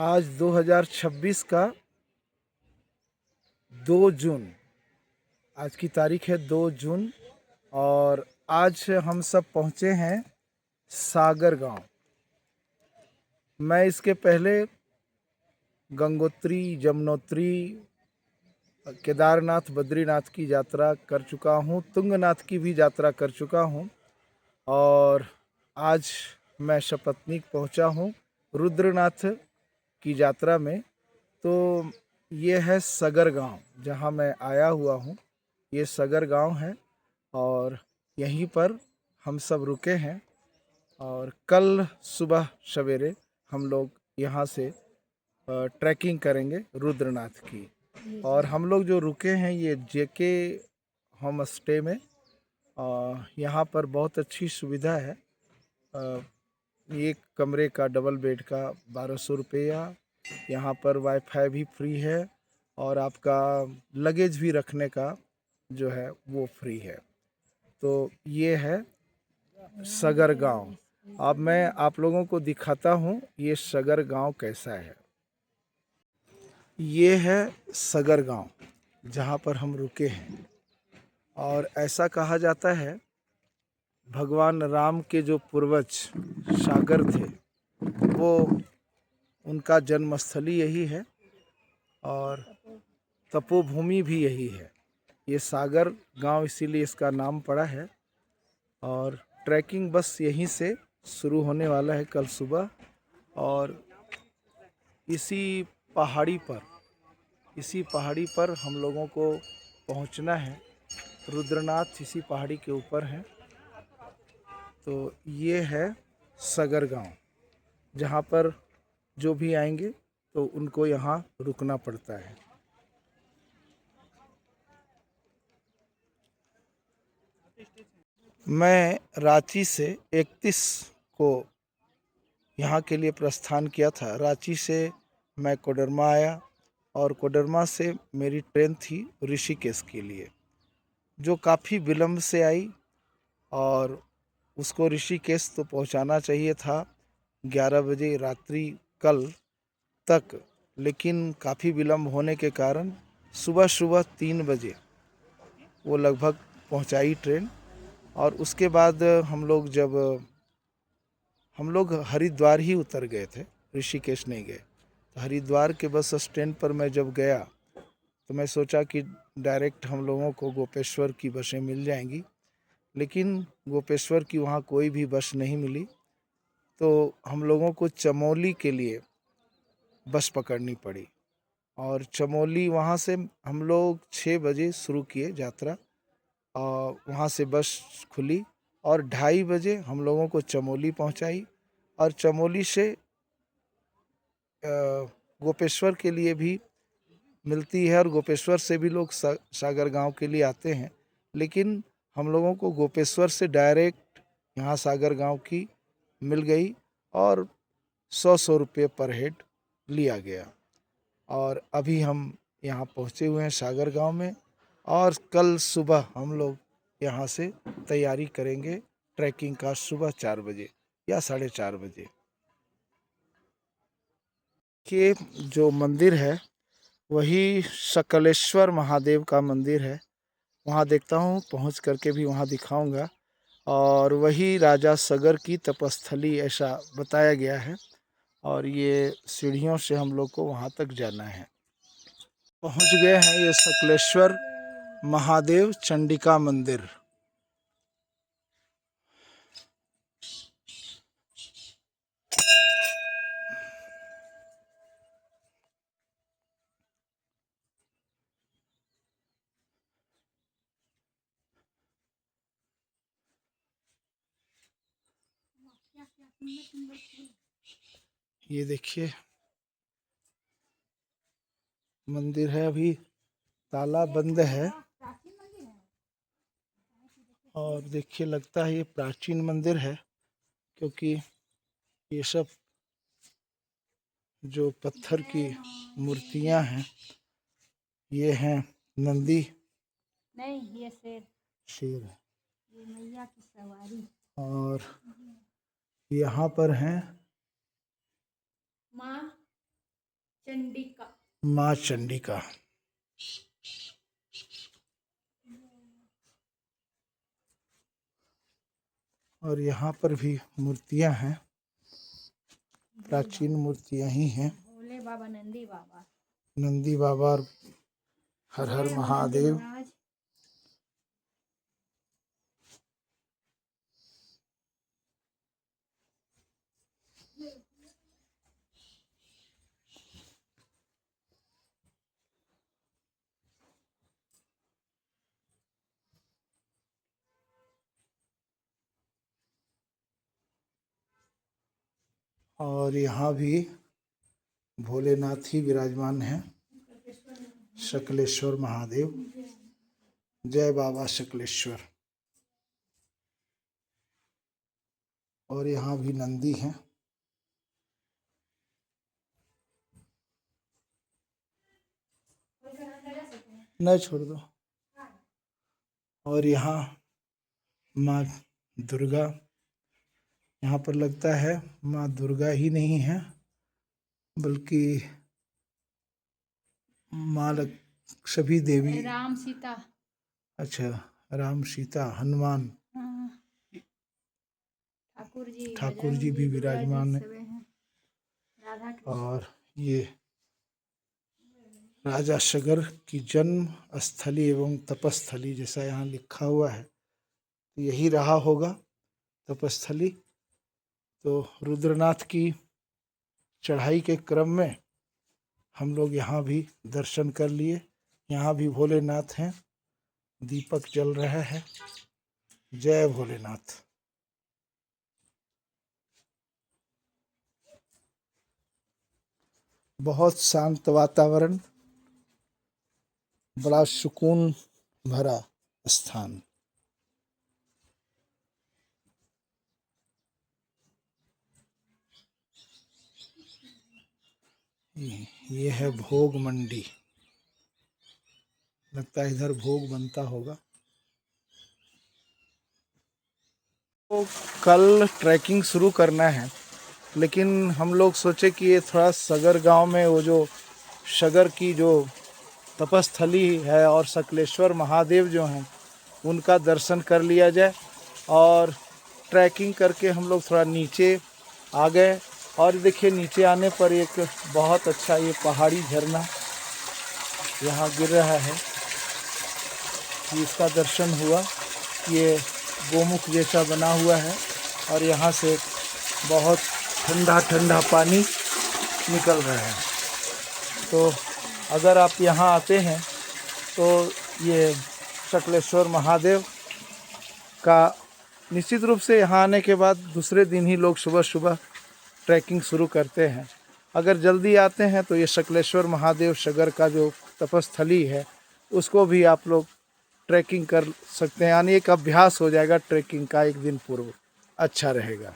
आज 2026 का 2 जून, आज की तारीख है 2 जून। और आज हम सब पहुँचे हैं सागर गांव। मैं इसके पहले गंगोत्री, यमुनोत्री, केदारनाथ, बद्रीनाथ की यात्रा कर चुका हूँ, तुंगनाथ की भी यात्रा कर चुका हूँ। और आज मैं शपथनीक पहुँचा हूँ रुद्रनाथ की यात्रा में। तो ये है सगर गांव जहां मैं आया हुआ हूं। ये सगर गांव है और यहीं पर हम सब रुके हैं। और कल सुबह सवेरे हम लोग यहाँ से ट्रैकिंग करेंगे रुद्रनाथ की। और हम लोग जो रुके हैं ये जेके होम स्टे में। यहाँ पर बहुत अच्छी सुविधा है। एक कमरे का डबल बेड का 1200 रुपया। यहाँ पर वाईफाई भी फ्री है और आपका लगेज भी रखने का जो है वो फ्री है। तो ये है सगर गांव। अब मैं आप लोगों को दिखाता हूँ ये सगर गांव कैसा है। ये है सगर गांव जहाँ पर हम रुके हैं। और ऐसा कहा जाता है भगवान राम के जो पूर्वज सागर थे वो उनका जन्मस्थली यही है और तपोभूमि भी यही है। ये सागर गांव इसीलिए इसका नाम पड़ा है। और ट्रैकिंग बस यहीं से शुरू होने वाला है कल सुबह। और इसी पहाड़ी पर हम लोगों को पहुंचना है। रुद्रनाथ इसी पहाड़ी के ऊपर है। तो ये है सगर गांव जहाँ पर जो भी आएंगे तो उनको यहाँ रुकना पड़ता है। मैं रांची से 31 को यहाँ के लिए प्रस्थान किया था। रांची से मैं कोडरमा आया और कोडरमा से मेरी ट्रेन थी ऋषिकेश के लिए, जो काफ़ी विलम्ब से आई। और उसको ऋषिकेश तो पहुँचाना चाहिए था 11 बजे रात्रि कल तक, लेकिन काफ़ी विलम्ब होने के कारण सुबह सुबह 3 बजे वो लगभग पहुँचाई ट्रेन। और उसके बाद हम लोग हरिद्वार ही उतर गए थे, ऋषिकेश नहीं गए। तो हरिद्वार के बस स्टैंड पर मैं जब गया तो मैं सोचा कि डायरेक्ट हम लोगों को गोपेश्वर की बसें मिल जाएंगी, लेकिन गोपेश्वर की वहाँ कोई भी बस नहीं मिली। तो हम लोगों को चमोली के लिए बस पकड़नी पड़ी। और चमोली वहाँ से हम लोग 6 बजे शुरू किए यात्रा और वहाँ से बस खुली और 2:30 बजे हम लोगों को चमोली पहुँचाई। और चमोली से गोपेश्वर के लिए भी मिलती है और गोपेश्वर से भी लोग सागर गांव के लिए आते हैं। लेकिन हम लोगों को गोपेश्वर से डायरेक्ट यहाँ सागर गांव की मिल गई और 100 रुपये पर हेड लिया गया। और अभी हम यहाँ पहुँचे हुए हैं सागर गांव में। और कल सुबह हम लोग यहाँ से तैयारी करेंगे ट्रैकिंग का सुबह 4 बजे या 4:30 बजे। के जो मंदिर है वही सकलेश्वर महादेव का मंदिर है। वहाँ देखता हूँ, पहुँच करके भी वहाँ दिखाऊंगा। और वही राजा सगर की तपस्थली ऐसा बताया गया है। और ये सीढ़ियों से हम लोग को वहाँ तक जाना है। पहुँच गए हैं ये सकलेश्वर महादेव चंडिका मंदिर। ये देखिए मंदिर है, अभी ताला बंद है। और देखिए लगता है ये प्राचीन मंदिर है, क्योंकि ये सब जो पत्थर की मूर्तियां हैं ये हैं नंदी। नहीं, ये शेर है। ये मैया की सवारी। और यहाँ पर हैं माँ चंडिका। माँ चंडिका। और यहाँ पर भी मूर्तियाँ हैं, प्राचीन मूर्तियाँ ही हैं। भोले बाबा, नंदी बाबा, नंदी बाबा और हर हर महादेव। और यहाँ भी भोलेनाथ ही विराजमान हैं, शकलेश्वर महादेव। जय बाबा शकलेश्वर। और यहाँ भी नंदी हैं। न छोड़ दो। और यहाँ माँ दुर्गा। यहाँ पर लगता है माँ दुर्गा ही नहीं है बल्कि माँ सभी देवी। राम सीता। अच्छा, राम सीता हनुमान ठाकुर जी भी विराजमान है। और ये राजा सगर की जन्म स्थली एवं तपस्थली, जैसा यहाँ लिखा हुआ है तो यही रहा होगा तपस्थली। तो रुद्रनाथ की चढ़ाई के क्रम में हम लोग यहाँ भी दर्शन कर लिए। यहाँ भी भोलेनाथ हैं, दीपक जल रहा है। जय भोलेनाथ। बहुत शांत वातावरण, बड़ा सुकून भरा स्थान। ये है भोग मंडी। लगता है इधर भोग बनता होगा। तो कल ट्रैकिंग शुरू करना है, लेकिन हम लोग सोचे कि ये थोड़ा सगर गांव में वो जो सगर की जो तपस्थली है और शकलेश्वर महादेव जो हैं उनका दर्शन कर लिया जाए। और ट्रैकिंग करके हम लोग थोड़ा नीचे आ गए। और देखिए नीचे आने पर एक बहुत अच्छा ये पहाड़ी झरना यहाँ गिर रहा है, इसका दर्शन हुआ। ये गोमुख जैसा बना हुआ है और यहाँ से बहुत ठंडा ठंडा पानी निकल रहा है। तो अगर आप यहाँ आते हैं तो ये शकलेश्वर महादेव का निश्चित रूप से यहाँ आने के बाद दूसरे दिन ही लोग सुबह सुबह ट्रैकिंग शुरू करते हैं। अगर जल्दी आते हैं तो ये शकलेश्वर महादेव सगर का जो तपस्थली है उसको भी आप लोग ट्रैकिंग कर सकते हैं, यानी एक अभ्यास हो जाएगा ट्रैकिंग का एक दिन पूर्व, अच्छा रहेगा।